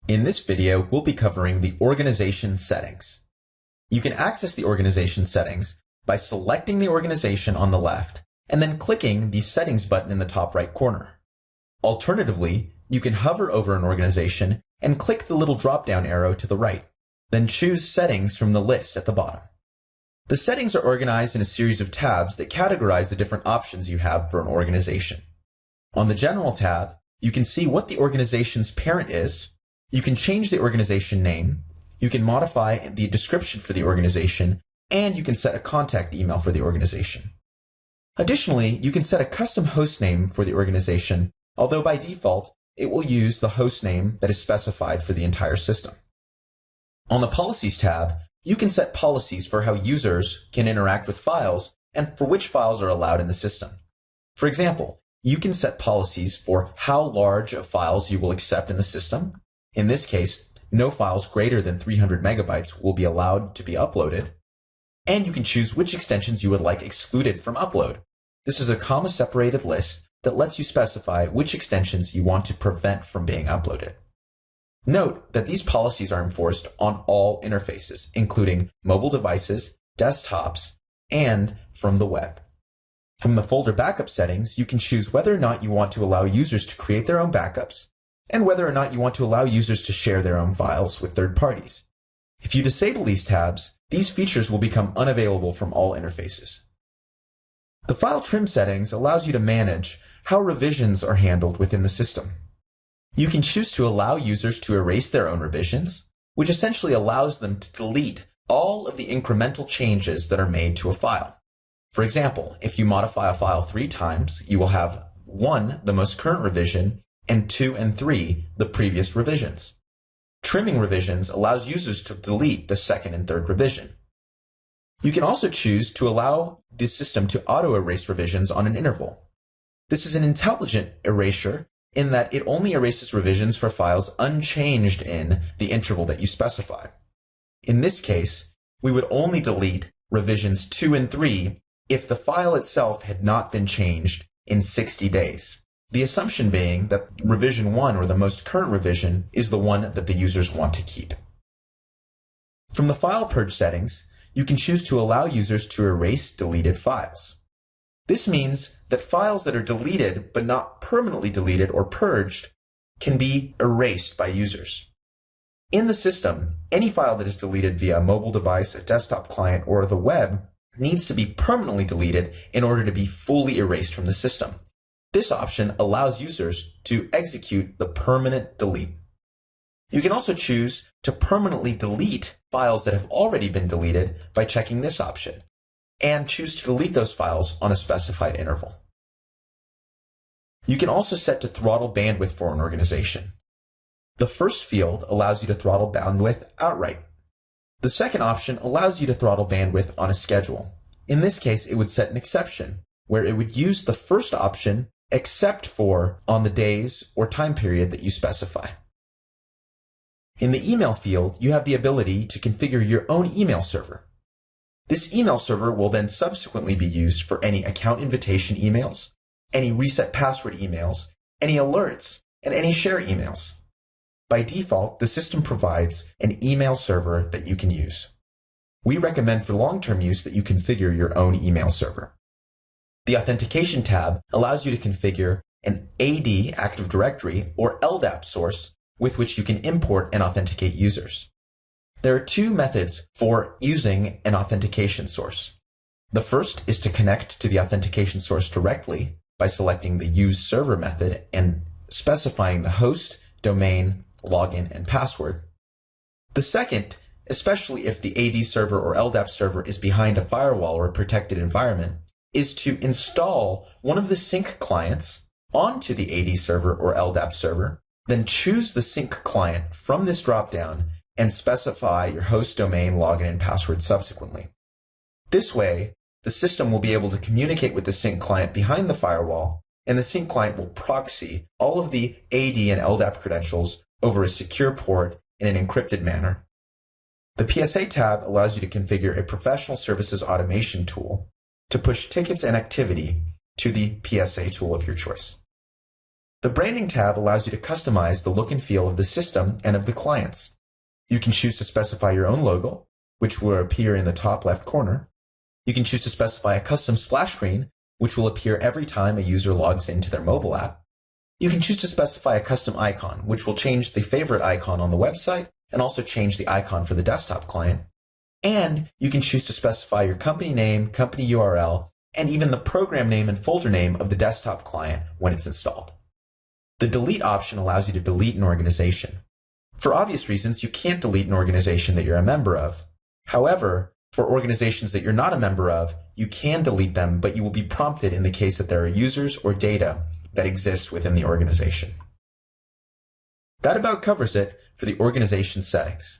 In this video, we'll be covering the organization settings. You can access the organization settings by selecting the organization on the left and then clicking the settings button in the top right corner. Alternatively, you can hover over an organization and click the little drop-down arrow to the right, then choose settings from the list at the bottom. The settings are organized in a series of tabs that categorize the different options you have for an organization. On the General tab, you can see what the organization's parent is. You can change the organization name, you can modify the description for the organization, and you can set a contact email for the organization. Additionally, you can set a custom host name for the organization, although by default, it will use the host name that is specified for the entire system. On the Policies tab, you can set policies for how users can interact with files and for which files are allowed in the system. For example, you can set policies for how large of files you will accept in the system. In this case, no files greater than 300 megabytes will be allowed to be uploaded. And you can choose which extensions you would like excluded from upload. This is a comma-separated list that lets you specify which extensions you want to prevent from being uploaded. Note that these policies are enforced on all interfaces, including mobile devices, desktops, and from the web. From the folder backup settings, you can choose whether or not you want to allow users to create their own backups, and whether or not you want to allow users to share their own files with third parties. If you disable these tabs, these features will become unavailable from all interfaces. The file trim settings allows you to manage how revisions are handled within the system. You can choose to allow users to erase their own revisions, which essentially allows them to delete all of the incremental changes that are made to a file. For example, if you modify a file 3 times, you will have 1, the most current revision, and 2 and 3, the previous revisions. Trimming revisions allows users to delete the second and third revision. You can also choose to allow the system to auto-erase revisions on an interval. This is an intelligent erasure in that it only erases revisions for files unchanged in the interval that you specify. In this case, we would only delete revisions 2 and 3 if the file itself had not been changed in 60 days. The assumption being that revision 1, or the most current revision, is the one that the users want to keep. From the file purge settings, you can choose to allow users to erase deleted files. This means that files that are deleted but not permanently deleted or purged can be erased by users. In the system, any file that is deleted via a mobile device, a desktop client, or the web needs to be permanently deleted in order to be fully erased from the system. This option allows users to execute the permanent delete. You can also choose to permanently delete files that have already been deleted by checking this option, and choose to delete those files on a specified interval. You can also set to throttle bandwidth for an organization. The first field allows you to throttle bandwidth outright. The second option allows you to throttle bandwidth on a schedule. In this case, it would set an exception, where it would use the first option except for on the days or time period that you specify. In the email field, you have the ability to configure your own email server. This email server will then subsequently be used for any account invitation emails, any reset password emails, any alerts, and any share emails. By default, the system provides an email server that you can use. We recommend for long-term use that you configure your own email server. The Authentication tab allows you to configure an AD, Active Directory, or LDAP source with which you can import and authenticate users. There are 2 methods for using an authentication source. The first is to connect to the authentication source directly by selecting the Use Server method and specifying the host, domain, login, and password. The second, especially if the AD server or LDAP server is behind a firewall or a protected environment, is to install one of the sync clients onto the AD server or LDAP server, then choose the sync client from this dropdown and specify your host, domain, login, and password subsequently. This way, the system will be able to communicate with the sync client behind the firewall, and the sync client will proxy all of the AD and LDAP credentials over a secure port in an encrypted manner. The PSA tab allows you to configure a professional services automation tool to push tickets and activity to the PSA tool of your choice. The Branding tab allows you to customize the look and feel of the system and of the clients. You can choose to specify your own logo, which will appear in the top left corner. You can choose to specify a custom splash screen, which will appear every time a user logs into their mobile app. You can choose to specify a custom icon, which will change the favorite icon on the website and also change the icon for the desktop client. And you can choose to specify your company name, company URL, and even the program name and folder name of the desktop client when it's installed. The delete option allows you to delete an organization. For obvious reasons, you can't delete an organization that you're a member of. However, for organizations that you're not a member of, you can delete them, but you will be prompted in the case that there are users or data that exist within the organization. That about covers it for the organization settings.